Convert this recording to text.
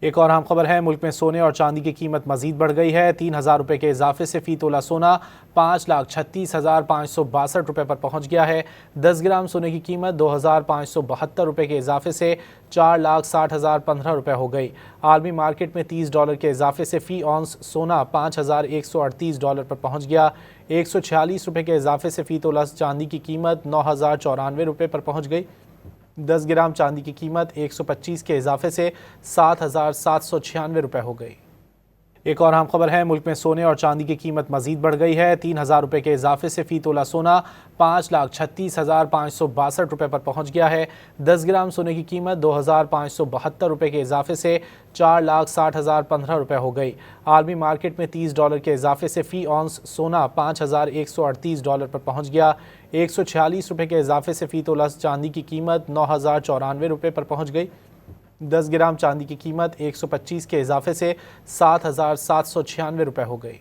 एक और अहम खबर है, मुल्क में सोने और चांदी की कीमत मजीद बढ़ गई है। 3,000 रुपये के इजाफे से फी तोला सोना 5,36,562 रुपये पर पहुंच गया है। 10 ग्राम सोने की कीमत 2,572 रुपये के इजाफे से 4,60,015 रुपये हो गई। आलमी मार्केट में $30 के इजाफे से फी औंस सोना $5,138 पर पहुंच गया। 146 रुपये के इजाफे से फी तोला चांदी की कीमत 9,094 रुपये पर पहुंच गई। 10 ग्राम चांदी की कीमत 125 के इजाफे से 7,796 रुपये हो गई। एक और अहम खबर है, मुल्क में सोने और चांदी की कीमत मजीद बढ़ गई है। 3,000 रुपये के इजाफे से फी तोला सोना 5,36,562 रुपये पर पहुंच गया है। 10 ग्राम सोने की कीमत 2,572 रुपये के इजाफे से 4,60,015 रुपये हो गई। आलमी मार्केट में $30 के इजाफे से फी औंस सोना $5,138 पर पहुंच गया। 146 रुपये के इजाफे से फी तोला चांदी की कीमत 9,094 रुपये पर पहुंच गई। 10 ग्राम चांदी की कीमत 125 के इजाफे से 7,796 रुपये हो गई।